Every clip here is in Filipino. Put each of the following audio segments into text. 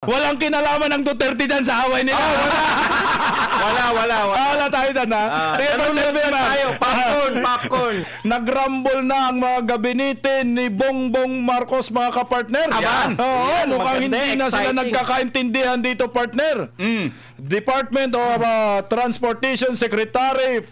Walang kinalaman ng Duterte dyan sa away nila. Wala tayo dyan, ha? Popcorn. Nagrumble na ang mga gabinete ni Bongbong Marcos, mga kapartner. Mukhang hindi na sila nagkakaintindihan dito, partner. Department of Transportation Secretary...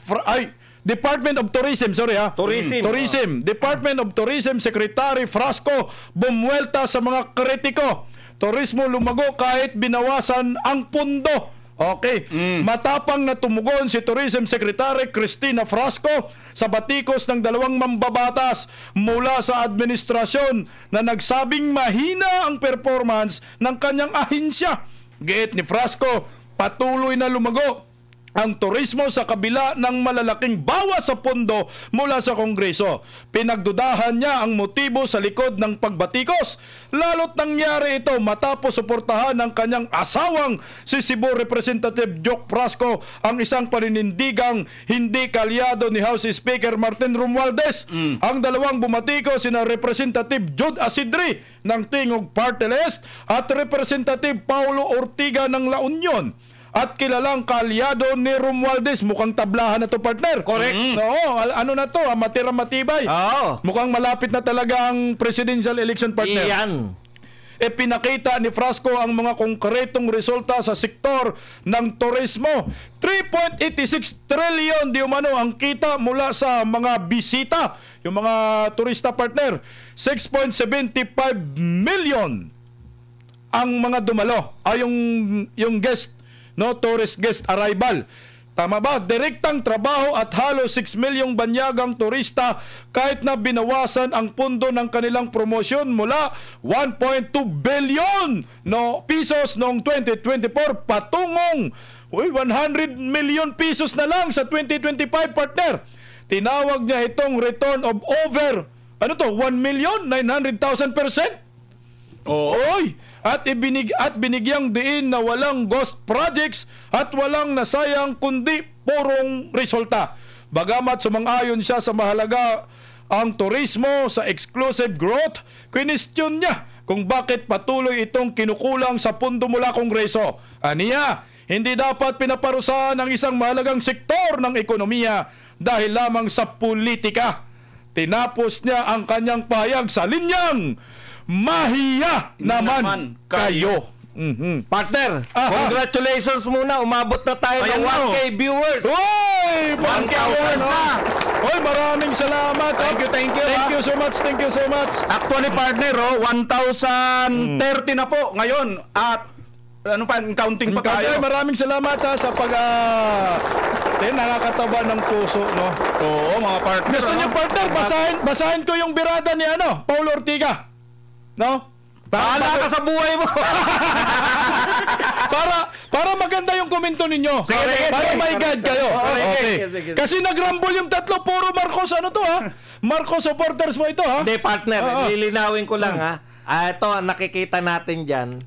Department of Tourism, Tourism. Department of Tourism Secretary Frasco bumuelta sa mga kritiko. Turismo lumago kahit binawasan ang pundo. Okay. Matapang na tumugon si Tourism Secretary Cristina Frasco sa batikos ng dalawang mambabatas mula sa administrasyon na nagsabing mahina ang performance ng kanyang ahensya. Giit ni Frasco, patuloy na lumago ang turismo sa kabila ng malalaking bawas sa pondo mula sa Kongreso. Pinagdudahan niya ang motibo sa likod ng pagbatikos. Lalo't nangyari ito matapos suportahan ng kanyang asawang si Cebu Representative Joke Frasco ang isang paninindigang hindi kalyado ni House Speaker Martin Romualdez. Ang dalawang bumatikos sina Representative Jude Asidri ng Tingog Party List at Representative Paulo Ortiga ng La Union. At kilalang kaalyado ni Romualdez. Mukhang tablahan na to, partner. Correct. Ano na to, matira-matibay. Mukhang malapit na talaga ang presidential election, partner. Iyan. Pinakita ni Frasco ang mga konkretong resulta sa sektor ng turismo. 3.86 trillion di umano ang kita mula sa mga bisita, yung mga turista, partner. 6.75 million ang mga dumalo. Yung guest, tourist guest arrival. Tama ba? Direktang trabaho at halos 6 milyong banyagang turista kahit na binawasan ang pundo ng kanilang promosyon mula 1.2 billion pesos noong 2024 patungong 100 million pesos na lang sa 2025, partner. Tinawag niya itong return of over 1,900,000%. Oy! At binigyang diin na walang ghost projects at walang nasayang kundi purong resulta. Bagamat sumang-ayon siya sa mahalaga ang turismo sa exclusive growth, kwinestyon niya kung bakit patuloy itong kinukulang sa pundo mula Kongreso. Aniya, hindi dapat pinaparusahan ang isang mahalagang sektor ng ekonomiya dahil lamang sa politika. Tinapos niya ang kanyang pahayag sa linyang mahiya naman kayo. Partner, congratulations muna. Umabot na tayo ng 1K viewers. Oy! 1K viewers na. Oy, maraming salamat. Thank you. Thank you so much. Actually, partner, 1,030 na po ngayon. At ano pa, counting pa tayo. Maraming salamat sa nakakataba ng puso, no? Oo, mga partner. Gusto niyo, partner, basahin ko yung birada ni Paulo Ortiga. No? Bahala ka sa buhay mo. para maganda yung komento ninyo. Para may guide kayo. Sige. Kasi nagrumble yung tatlo, puro Marcos Marcos supporters mo ito, ha? Hindi, partner, lilinawin ko lang, ha. Ito, nakikita natin dyan.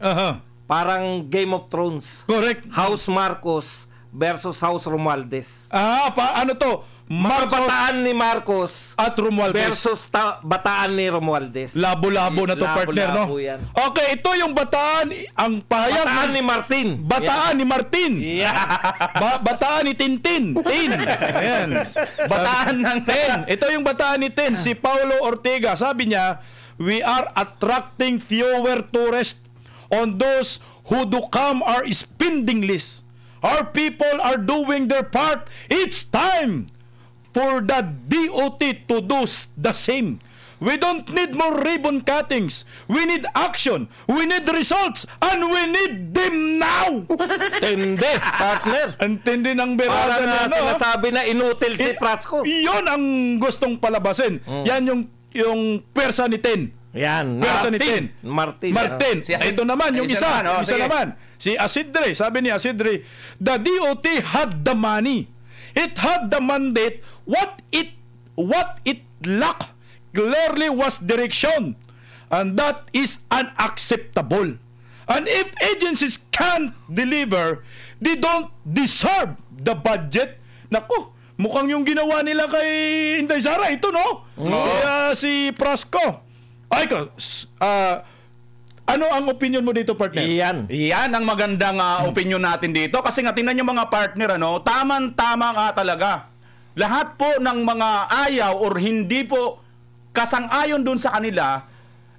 Parang Game of Thrones. Correct. House Marcos versus House Romualdez. Ano to? Bataan ni Marcos at Romualdez versus bataan ni Romualdez. Labo-labo na to, partner, no? Yan. Okay, ito yung bataan, ang pahayag. Bataan ni Martin. Bataan ni Martin. Bataan ni Tintin. Ayan. Bataan ng Tin. Ito yung bataan ni Tin. Si Paulo Ortega, sabi niya, we are attracting fewer tourists on those who do come our spending list. Our people are doing their part. It's time for the DOT to do the same. We don't need more ribbon cuttings. We need action. We need results. And we need them now. Tindi, partner. Antindi ng berada na sinasabi na inutil si Frasco. Iyon ang gustong palabasin. Yan yung persa ni Ten. Yan. Martin. Ito naman, yung isa naman. Si Asidre, sabi ni Asidre, the DOT had the money. It had the mandate. What it lacked clearly was direction. And that is unacceptable. And if agencies can't deliver, they don't deserve the budget. Naku, mukhang yung ginawa nila kay Inday Sara, ito, no? Kaya si Frasco. Ano ang opinion mo dito, partner? Iyan ang magandang opinion natin dito. Kasi nga, tingnan nyo mga partner, tamang-tama nga talaga. Lahat po ng mga ayaw or hindi po kasang-ayon dun sa kanila,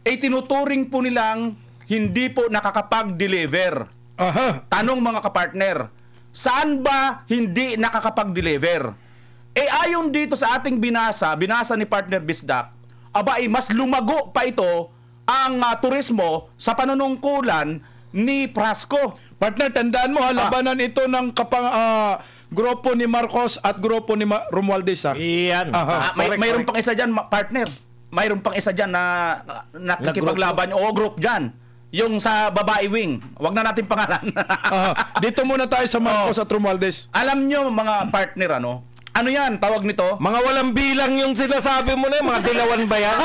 tinuturing po nilang hindi po nakakapag-deliver. Tanong mga kapartner, saan ba hindi nakakapag-deliver? Ayon dito sa ating binasa ni partner Bisdak, mas lumago pa ito ang turismo sa panunungkulan ni Prasco. Partner, tandaan mo, labanan ito ng grupo ni Marcos at grupo ni Romualdez. Iyan. Mayroon pang isa dyan, partner. Mayroon pang isa dyan na nakikipaglaban. O group dyan. Yung sa babae wing. Huwag na natin pangalan. Dito muna tayo sa Marcos at Romualdez. Alam nyo mga partner, ano yan, tawag nito? Mga walang bilang yung sinasabi mo na, mga dilawan ba yan?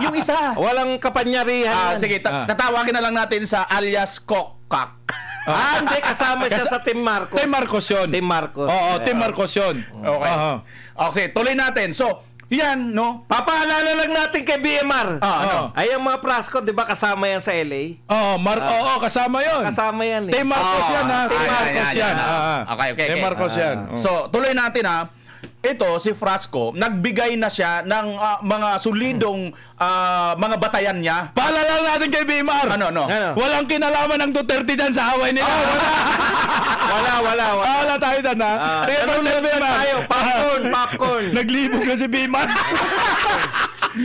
Yung isa. Walang kapanyarihan. Sige, tatawagin na lang natin sa alias Kokak. Hindi, kasama siya sa Team Marcos. Team Marcos yun. Team Marcos. Oo, Team Marcos yun. Okay. Okay, tuloy natin. So, yan, papaalala lang natin kay BMR. Ay, ang mga Prasco, di ba kasama yan sa LA? Kasama yun. Kasama yan Team Marcos yan, ha? Team Marcos yan. Okay. Team Marcos yan. So, tuloy natin, ito, si Prasco, nagbigay na siya ng mga solidong mga batayan niya. Paalala natin kay BMR. Ano? Walang kinalaman ng Duterte dyan sa away nila. Wala. Wala tayo dyan, ha? Tayo, popcorn. Naglibog na si BMR.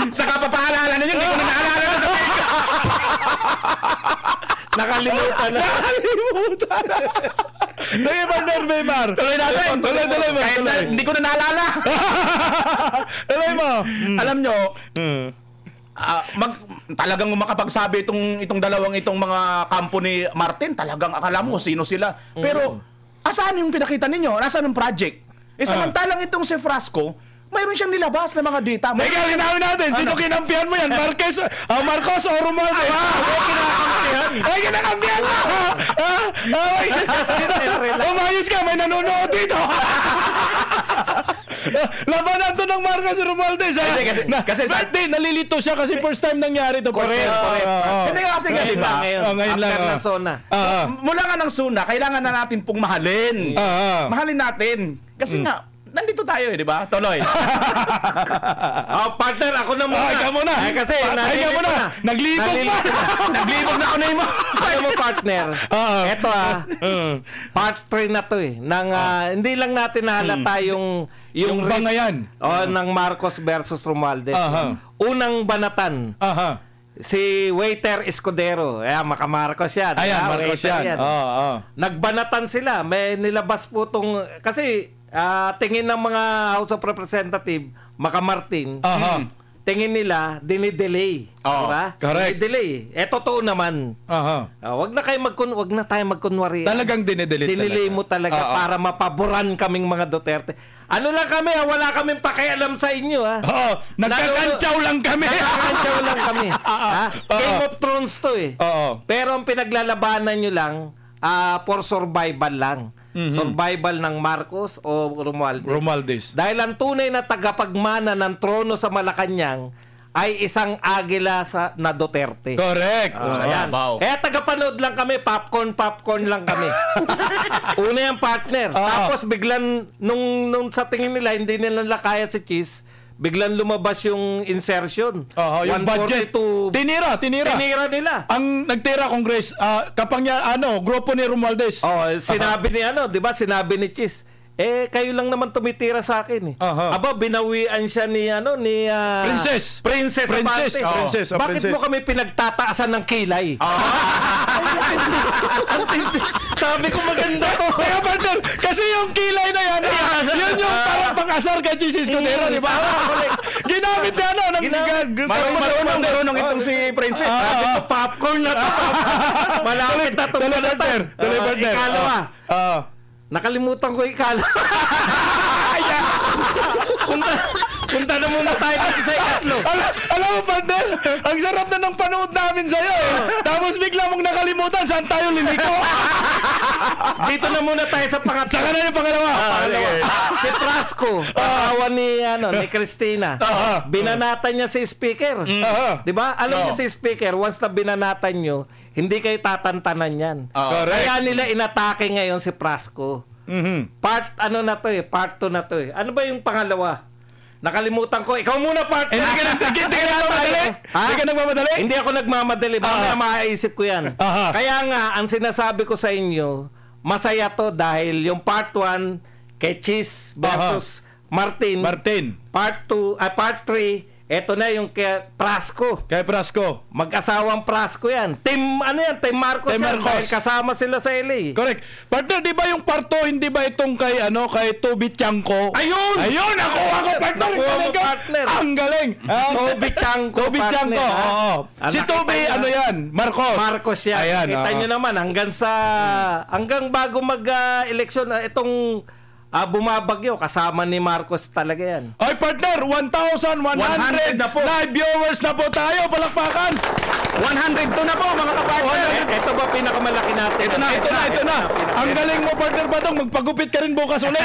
Saka papaalala ninyo, hindi ko na naalala na sa Nakalimutan na. Sige, partner BMR. Tuloy natin. Tuloy mo. Kahit hindi ko na naalala. Tuloy mo. Alam nyo, talagang makapagsabi itong dalawang mga kampo ni Martin, talagang akala mo sino sila. Pero, asaan yung pinakita ninyo? Nasaan yung project? Samantalang itong si Prasco, mayroon siyang nilabas na mga data. Teka, linawin natin. Sino kinampihan mo yan? Marcos o Romualdez? Ay, kinakampihan mo! Umayos ka, may nanonood dito. Labanan to ng Marcos o Romualdez. Kasi nalilito siya kasi first time nangyari to. Correct. Hindi kasi nga, di ba? Ngayon lang. After ng SONA. Mula nga ng SONA, kailangan na natin pong mahalin. Mahalin natin. Kasi nga, nandito tayo di ba? Tuloy. Partner, ako na muna. Ikaw muna. Kasi Ikaw muna. Naglibog na. Naglibog na ako na mo. Ano mo, partner? Ito part 3 na to hindi lang natin nahalata yung bangayan. Ng Marcos versus Romualdez. Unang banatan. Si Waiter Escudero. Maka-Marcos yan. Ayan, Marcos yan. Nagbanatan sila. May nilabas po kasi tingin ng mga House of Representative, Martin, tingin nila, dinidelay. Diba? Correct. Dinidelay. Totoo naman. Wag na tayo magkunwari. Talagang dinidelay mo talaga para mapaboran kaming mga Duterte. Ano lang kami, wala kaming pakialam sa inyo, ha? Nagkakantsaw lang kami. Game of Thrones to, Pero ang pinaglalabanan nyo lang, for survival lang. Survival ng Marcos o Romualdez. Dahil ang tunay na tagapagmana ng trono sa Malacanang ay isang agila na Duterte. Correct. Kaya tagapanood lang kami, popcorn lang kami. Una yung partner. Tapos biglang, nung sa tingin nila, hindi nila kaya si Cheese, biglang lumabas yung insertion. Yung budget. Tinira nila. Ang nagtira Congress, grupo ni Romualdez. Sinabi ni di ba? Sinabi ni Cheese, kayo lang naman tumitira sa akin. Binawian siya ni Princess. Bakit mo kami pinagtataasan ng kilay? Sabi ko maganda. Kaya partner, kasi yung kilay na yan, yun yung parang pang-asar kay Jesus Escudero, di ba? Ginamit niya, marunong itong si Princess. Popcorn na to. Malapit na tuloy partner. Ikalawa. Punta na muna tayo dito sa ikatlo. Alam mo, partner, ang sarap na ng panood namin sa'yo. Tapos bigla mong nakalimutan, saan tayo liliko? Dito na muna tayo sa pangatlo. Saka na yung pangalawa. Si Prasco, asawa ni Christina. Binanatan niya si speaker. Di ba? Alam niyo si speaker, once na binanatan niyo, hindi kayo tatantanan yan. Kaya nila inatake ngayon si Prasco. Part 2 na to eh. Ano ba yung pangalawa? Nakalimutan ko. Ikaw muna, partner. Hindi ka nagmamadali? Hindi ako nagmamadali. Baka maiisip ko yan. Kaya nga, ang sinasabi ko sa inyo, masaya to dahil yung part 1 kay Cheese versus Martin. Part 3, eto na yung kay Prasco. Mag-asawang Prasco yan. Team Marcos yan. Dahil kasama sila sa LA. Correct. Partner, di ba yung part 2, hindi ba itong kay Toby Chanko? Ayun! Nakuha ko, partner. Ang galing. Toby Chanko, oo. Si Toby, Marcos yan. Ayan, kita nyo naman, hanggang bago mag-eleksyon, itong bumabagyo, kasama ni Marcos talaga yan. Ay, partner, 1,100 na po. Live viewers na po tayo. Palakpakan. 102 na po, mga kapartner. Ito ba pinakamalaki natin? Ito na. Ang galing mo, partner Badong. Magpagupit ka rin bukas ulit.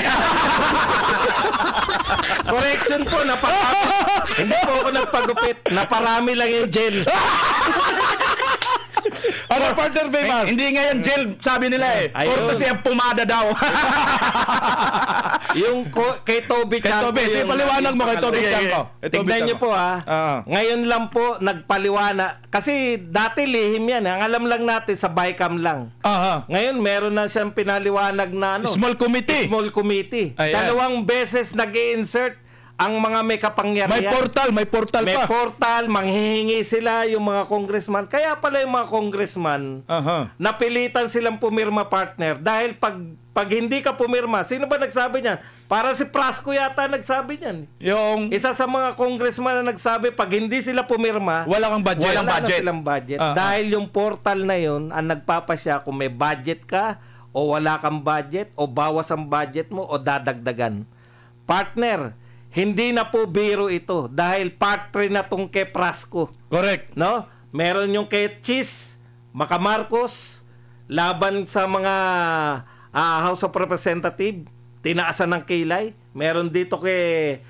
Correction po, hindi po ako nagpagupit. Naparami lang yung gel. Ano, partner Baymar? Hindi nga yan gel, sabi nila eh. Or kasi pumada daw. Yung kay Toby Chanko. Sige, paliwanag mo kay Toby Chanko. Tignan niyo po Ngayon lang po nagpaliwanag. Kasi dati lihim yan. Ang alam lang natin sa Bicam lang. Ngayon meron na siyang pinaliwanag na Small committee. Ayan. 2 beses nag-i-insert ang mga may kapangyarihan. May portal pa. May portal, manghihingi sila yung mga congressman. Kaya pala yung mga congressman, napilitan silang pumirma, partner. Dahil pag hindi ka pumirma, sino ba nagsabi niyan? Para si Prasco yata nagsabi niyan. Isa sa mga congressman na nagsabi, pag hindi sila pumirma, wala kang budget. Wala na silang budget. Dahil yung portal na yun, ang nagpapasya kung may budget ka, o wala kang budget, o bawas ang budget mo, o dadagdagan. Partner, hindi na po biro ito dahil part 3 na tong kay Prasco. Correct. No? Meron yung kay Cheese, Marcos, laban sa mga House of Representative, tinaasan ng kilay. Meron dito kay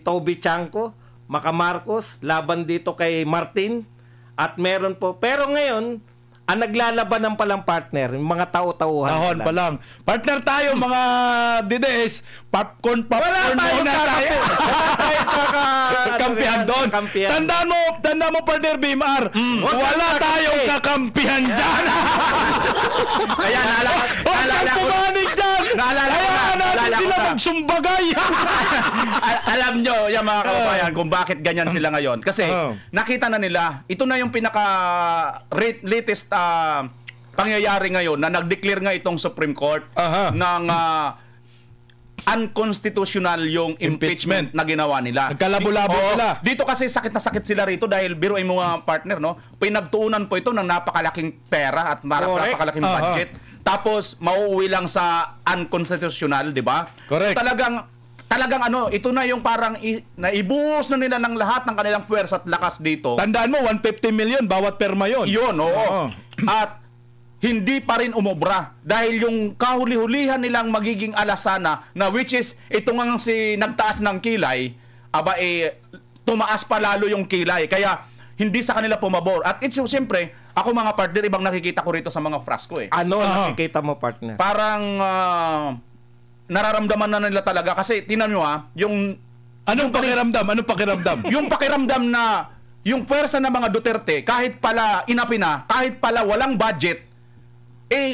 Toby Chanko, Marcos, laban dito kay Martin. At meron po, pero ngayon, ang naglalaban ng palang partner, yung mga tao-tauhan pa lang. Partner tayo, mga dides, popcorn muna tayo. Kampihan doon. Tandaan mo, partner Bimar, wala tayong kakampihan dyan. Kaya naalala ko. Sila magsumbagay. Alam nyo, yung mga kababayan, kung bakit ganyan sila ngayon. Kasi nakita na nila, ito na yung latest pangyayari ngayon na nag-declare nga itong Supreme Court ng unconstitutional yung impeachment na ginawa nila. Nagkalabo-labo sila. Dito kasi sakit na sakit sila rito dahil biruin mo mga partner, no? Pinagtuunan po ito ng napakalaking pera at napakalaking budget. Tapos mauuwi lang sa unconstitutional, di ba? Correct. Talagang ito na yung parang naibuhos na nila ng lahat ng kanilang puwersa at lakas dito. Tandaan mo, 150 million bawat perma yun. Yun, oo. At hindi pa rin umobra dahil yung kahuli-hulihan nilang magiging alasana na which is ito nga si nagtaas ng kilay, tumaas pa lalo yung kilay. Kaya hindi sa kanila pumabor. At it's siyempre, ako mga partner, ibang nakikita ko rito sa mga Prasco eh. Ano nakikita mo, partner? Parang nararamdaman na nila talaga kasi tinan nyo yung anong pakiramdam? Yung pakiramdam na yung pwersa ng mga Duterte kahit pala inapina, kahit pala walang budget,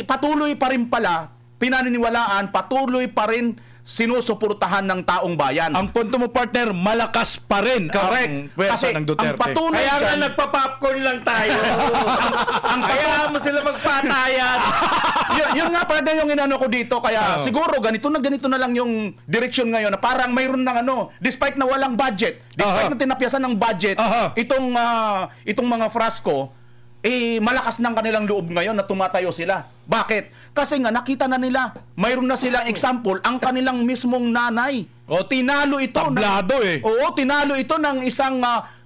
patuloy pa rin pala pinaniniwalaan, patuloy pa rin sinusuportahan ng taong bayan. Ang punto mo, partner, malakas pa rin. Correct. Ang pwersa ng Duterte. Ang patunay kaya dyan, nga nagpa-popcorn lang tayo. Kaya mo sila magpatayan. yun nga partner yung inano ko dito. Kaya siguro ganito na lang yung direksyon ngayon na parang mayroon ng despite na walang budget, despite na tinapyasan ng budget, itong mga Prasco, malakas ng kanilang loob ngayon na tumatayo sila. Bakit? Kasi nga nakita na nila, mayroon na silang example, ang kanilang mismong nanay. O tinalo ito. Tablado Oo, tinalo ito ng isang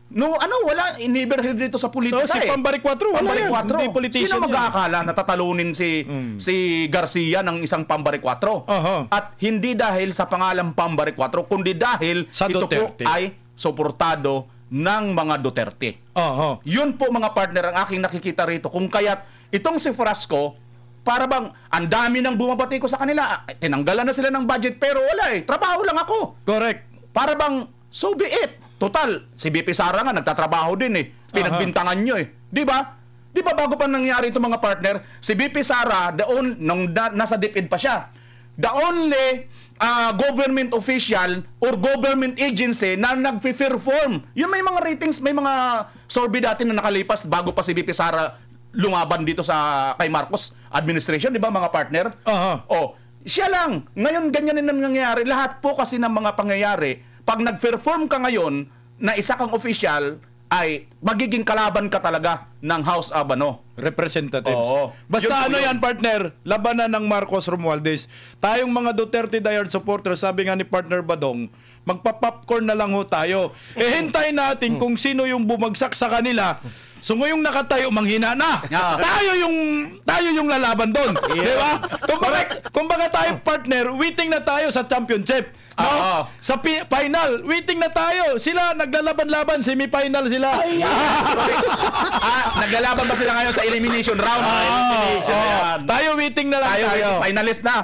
wala, never heard dito sa politika. Si Pambari 4, wala yan. Hindi politician. Sino mag-aakala na tatalunin si Garcia ng isang Pambari 4? At hindi dahil sa pangalang Pambari 4, kundi dahil sa ito Duterte. po ay suportado ng mga Duterte. Yun po mga partner ang aking nakikita rito. Kung kaya't itong si Frasco, para bang ang dami nang bumabati ko sa kanila, tinanggalan na sila ng budget pero wala trabaho lang ako. Correct. Para bang so be it. Total, si BP Sara nga nagtatrabaho din Pinagbintangan nyo Di ba? Di ba bago pa nangyari itong mga partner, si BP Sara, nasa DepEd pa siya, the only government official or government agency na nag-perform. Yung may mga ratings, may mga survey dati na nakalipas bago pa si BP Sara lumaban dito kay Marcos administration, di ba mga partner? Siya lang. Ngayon ganyan din ang nangyayari. Lahat po kasi ng mga pangyayari, pag nag-perform ka ngayon na isa kang official, ay magiging kalaban ka talaga ng House of Representatives. Oo. Basta Yun. yan, partner, labanan ng Marcos Romualdez. Tayong mga Duterte diehard supporters, sabi nga ni partner Badong, magpa-popcorn na lang ho tayo. Hintayin natin kung sino yung bumagsak sa kanila. So ngayong nakatayo, manghina na. Tayo yung lalaban doon. Di ba? Kumbaga tayo, partner, waiting na tayo sa championship. Sa final, waiting na tayo. Sila naglalaban-laban, semi-final sila. Naglalaban ba sila ngayon sa elimination round? Tayo waiting na lang tayo. Finalist na.